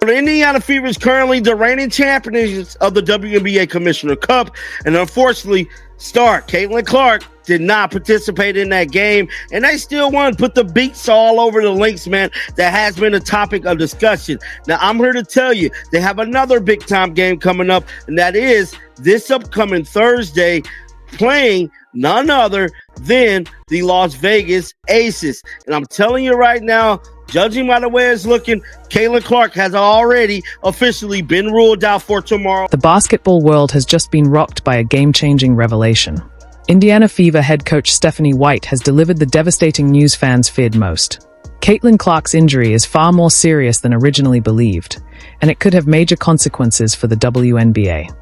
The Indiana Fever is currently the reigning champions of the WNBA Commissioner Cup, and unfortunately, star Caitlin Clark did not participate in that game, and they still want to put the beats all over the links, man. That has been a topic of discussion. Now, I'm here to tell you, they have another big-time game coming up, and that is this upcoming Thursday, playing none other than the Las Vegas Aces. And I'm telling you right now, judging by the way it's looking, Caitlin Clark has already officially been ruled out for tomorrow. The basketball world has just been rocked by a game-changing revelation. Indiana Fever head coach Stephanie White has delivered the devastating news fans feared most. Caitlin Clark's injury is far more serious than originally believed, and it could have major consequences for the WNBA.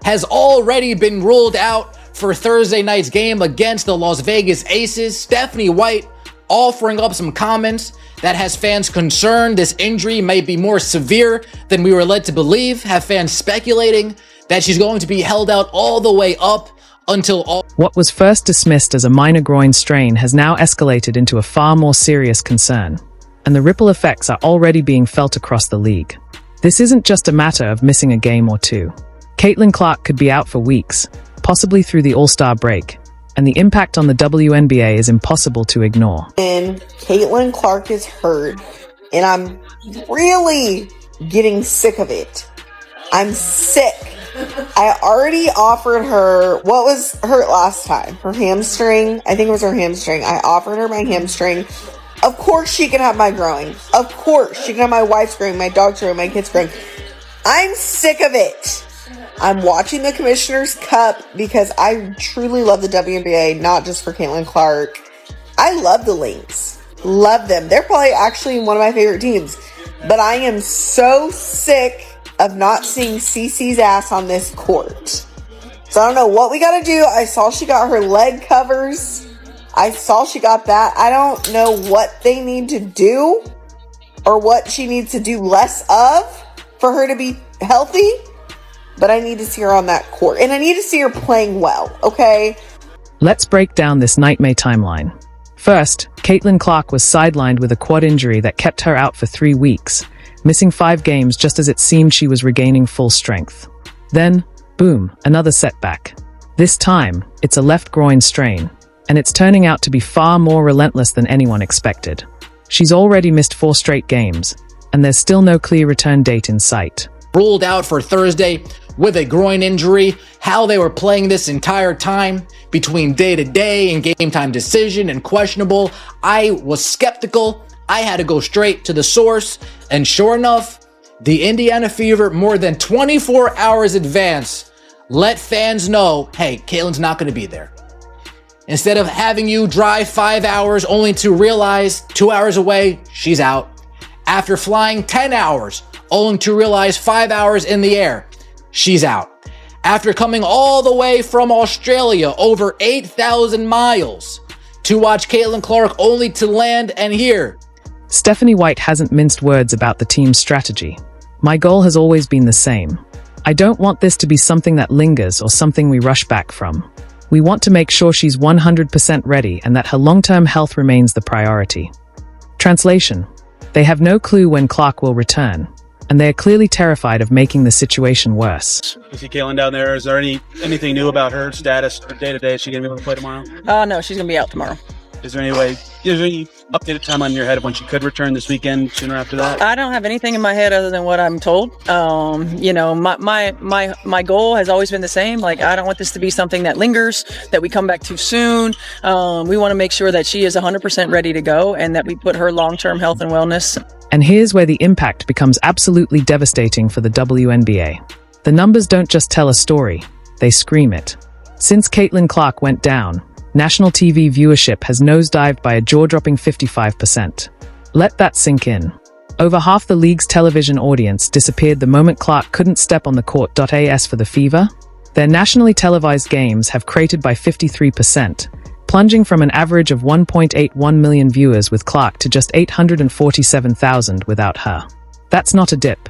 Has already been ruled out for Thursday night's game against the Las Vegas Aces. Stephanie White offering up some comments that has fans concerned this injury may be more severe than we were led to believe, have fans speculating that she's going to be held out all the way up until all... What was first dismissed as a minor groin strain has now escalated into a far more serious concern, and the ripple effects are already being felt across the league. This isn't just a matter of missing a game or two. Caitlin Clark could be out for weeks, possibly through the All-Star break, and the impact on the WNBA is impossible to ignore. And Caitlin Clark is hurt, and I'm really getting sick of it. I'm sick. I already offered her, what was hurt last time? Her hamstring? I think it was her hamstring. I offered her my hamstring. Of course she can have my groin. Of course she can have my wife's groin, my dog's groin, my kid's groin. I'm sick of it. I'm watching the Commissioner's Cup because I truly love the WNBA, not just for Caitlin Clark. I love the Lynx. Love them. They're probably actually one of my favorite teams. But I am so sick of not seeing Cece's ass on this court. So I don't know what we got to do. I saw she got her leg covers. I saw she got that. I don't know what they need to do or what she needs to do less of for her to be healthy. But I need to see her on that court. And I need to see her playing well, okay? Let's break down this nightmare timeline. First, Caitlin Clark was sidelined with a quad injury that kept her out for 3 weeks, missing 5 games just as it seemed she was regaining full strength. Then, boom, another setback. This time, it's a left groin strain, and it's turning out to be far more relentless than anyone expected. She's already missed 4 straight games, and there's still no clear return date in sight. Ruled out for Thursday with a groin injury, how they were playing this entire time between day to day and game time decision and questionable. I was skeptical. I had to go straight to the source. And sure enough, the Indiana Fever, more than 24 hours advance, let fans know, hey, Caitlin's not going to be there. Instead of having you drive 5 hours only to realize 2 hours away, she's out. After flying 10 hours, only to realize 5 hours in the air, she's out. After coming all the way from Australia, over 8,000 miles, to watch Caitlin Clark only to land and hear. Stephanie White hasn't minced words about the team's strategy. My goal has always been the same. I don't want this to be something that lingers or something we rush back from. We want to make sure she's 100% ready and that her long-term health remains the priority. Translation: they have no clue when Clark will return, and they are clearly terrified of making the situation worse. You see Caitlin down there. Is there anything new about her status or day-to-day? Is she going to be able to play tomorrow? No, she's going to be out tomorrow. Is there any updated timeline in your head of when she could return this weekend, sooner after that? I don't have anything in my head other than what I'm told. My goal has always been the same. Like, I don't want this to be something that lingers, that we come back too soon. We want to make sure that she is 100% ready to go and that we put her long-term health and wellness. And here's where the impact becomes absolutely devastating for the WNBA. The numbers don't just tell a story, they scream it. Since Caitlin Clark went down, national TV viewership has nosedived by a jaw-dropping 55%. Let that sink in. Over half the league's television audience disappeared the moment Clark couldn't step on the court. As for the Fever, their nationally televised games have cratered by 53%, plunging from an average of 1.81 million viewers with Clark to just 847,000 without her. That's not a dip.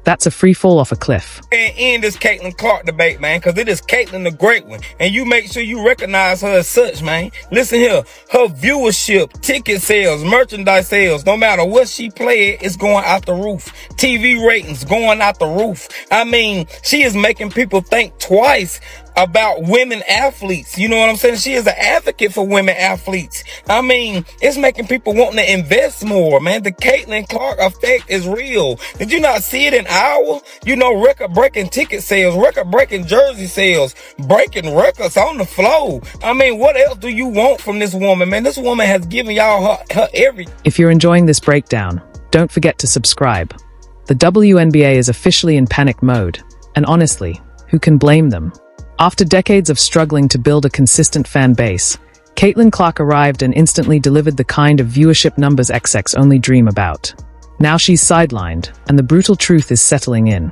That's a free fall off a cliff. And end this Caitlin Clark debate, man, because it is Caitlin the great one. And you make sure you recognize her as such, man. Listen here, her viewership, ticket sales, merchandise sales, no matter what she played, it's going out the roof. TV ratings going out the roof. I mean, she is making people think twice about women athletes. You know what I'm saying? She is an advocate for women athletes. I mean, it's making people wanting to invest more, man. The Caitlin Clark effect is real. Did you not see it in Iowa? You know, record-breaking ticket sales, record-breaking jersey sales, breaking records on the floor. I mean, what else do you want from this woman, man? This woman has given y'all her everything. If you're enjoying this breakdown, don't forget to subscribe. The WNBA is officially in panic mode, and honestly, who can blame them? After decades of struggling to build a consistent fan base, Caitlin Clark arrived and instantly delivered the kind of viewership numbers XX only dream about. Now she's sidelined, and the brutal truth is settling in.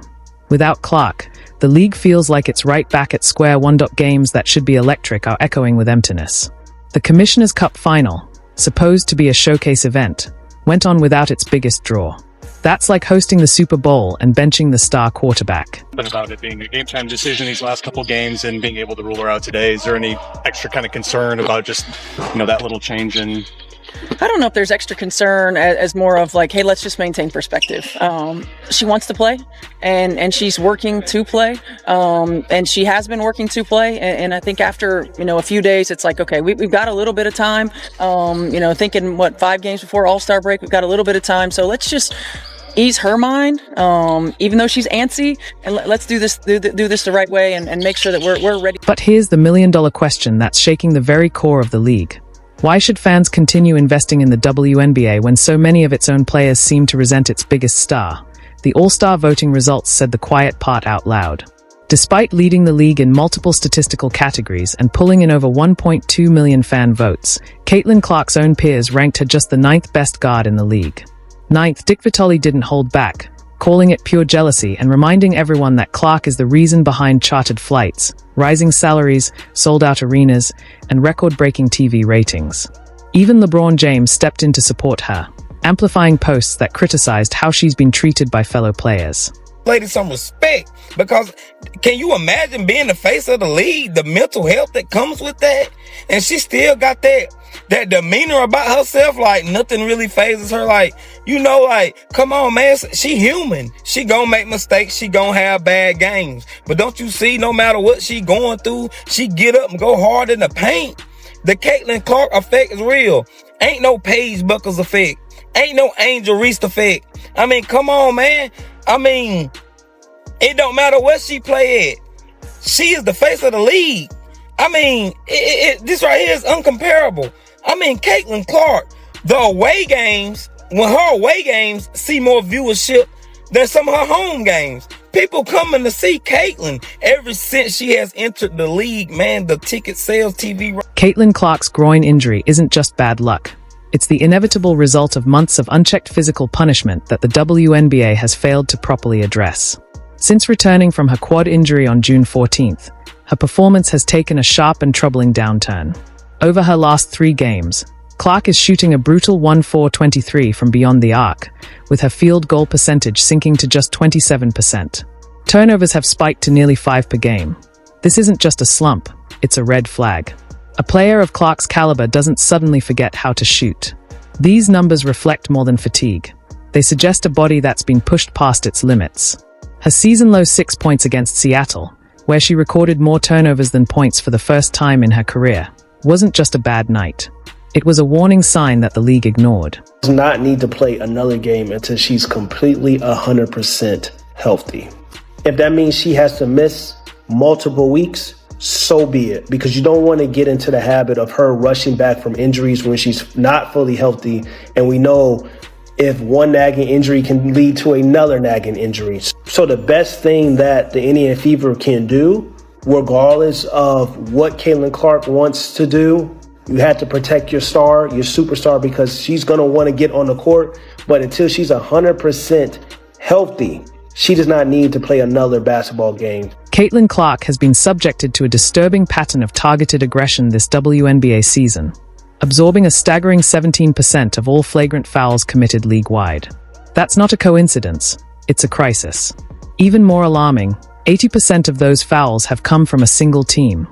Without Clark, the league feels like it's right back at square one. Games that should be electric are echoing with emptiness. The Commissioner's Cup final, supposed to be a showcase event, went on without its biggest draw. That's like hosting the Super Bowl and benching the star quarterback. But about it being a game-time decision these last couple games and being able to rule her out today, is there any extra kind of concern about just, that little change in? I don't know if there's extra concern as more of like, hey, let's just maintain perspective. She wants to play, and she's working to play, and she has been working to play. And I think after, a few days, it's like, okay, we've got a little bit of time, thinking 5 games before All-Star break, we've got a little bit of time. So let's just ease her mind, even though she's antsy, and let's do this the right way and make sure that we're ready. But here's the million-dollar question that's shaking the very core of the league. Why should fans continue investing in the WNBA when so many of its own players seem to resent its biggest star? The All-Star voting results said the quiet part out loud. Despite leading the league in multiple statistical categories and pulling in over 1.2 million fan votes, Caitlin Clark's own peers ranked her just the 9th best guard in the league. 9th, Dick Vitale didn't hold back, calling it pure jealousy and reminding everyone that Clark is the reason behind chartered flights, rising salaries, sold-out arenas, and record-breaking TV ratings. Even LeBron James stepped in to support her, amplifying posts that criticized how she's been treated by fellow players. Lady some respect, because can you imagine being the face of the league, the mental health that comes with that? And she still got that demeanor about herself, like nothing really phases her. Like, come on, man, she human. She gonna make mistakes. She gonna have bad games. But don't you see, no matter what she going through, she get up and go hard in the paint. The Caitlin Clark effect is real. Ain't no Paige Buckles effect. Ain't no Angel Reese effect. I mean, come on, man. I mean, it don't matter what she play at. She is the face of the league. I mean, this right here is uncomparable. I mean, Caitlin Clark, the away games, when her away games see more viewership than some of her home games. People coming to see Caitlin ever since she has entered the league, man. The ticket sales, TV. Caitlin Clark's groin injury isn't just bad luck. It's the inevitable result of months of unchecked physical punishment that the WNBA has failed to properly address. Since returning from her quad injury on June 14th, her performance has taken a sharp and troubling downturn. Over her last 3 games, Clark is shooting a brutal 1-4-23 from beyond the arc, with her field goal percentage sinking to just 27%. Turnovers have spiked to nearly 5 per game. This isn't just a slump, it's a red flag. A player of Clark's caliber doesn't suddenly forget how to shoot. These numbers reflect more than fatigue. They suggest a body that's been pushed past its limits. Her season-low 6 points against Seattle, where she recorded more turnovers than points for the first time in her career, wasn't just a bad night. It was a warning sign that the league ignored. Does not need to play another game until she's completely 100% healthy. If that means she has to miss multiple weeks, so be it, because you don't want to get into the habit of her rushing back from injuries when she's not fully healthy. And we know if one nagging injury can lead to another nagging injury. So the best thing that the Indiana Fever can do, regardless of what Caitlin Clark wants to do, you have to protect your star, your superstar, because she's going to want to get on the court. But until she's 100% healthy, she does not need to play another basketball game. Caitlin Clark has been subjected to a disturbing pattern of targeted aggression this WNBA season, absorbing a staggering 17% of all flagrant fouls committed league-wide. That's not a coincidence, it's a crisis. Even more alarming, 80% of those fouls have come from a single team.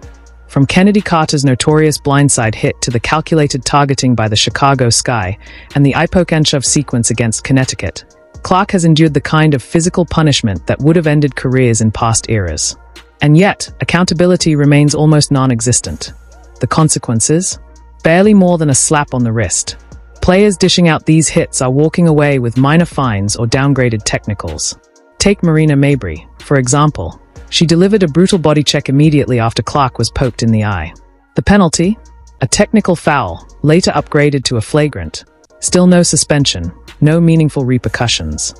From Kennedy Carter's notorious blindside hit to the calculated targeting by the Chicago Sky and the Ipoke and shove sequence against Connecticut, Clark has endured the kind of physical punishment that would have ended careers in past eras. And yet, accountability remains almost non-existent. The consequences? Barely more than a slap on the wrist. Players dishing out these hits are walking away with minor fines or downgraded technicals. Take Marina Mabrey, for example. She delivered a brutal body check immediately after Clark was poked in the eye. The penalty? A technical foul, later upgraded to a flagrant. Still no suspension, no meaningful repercussions.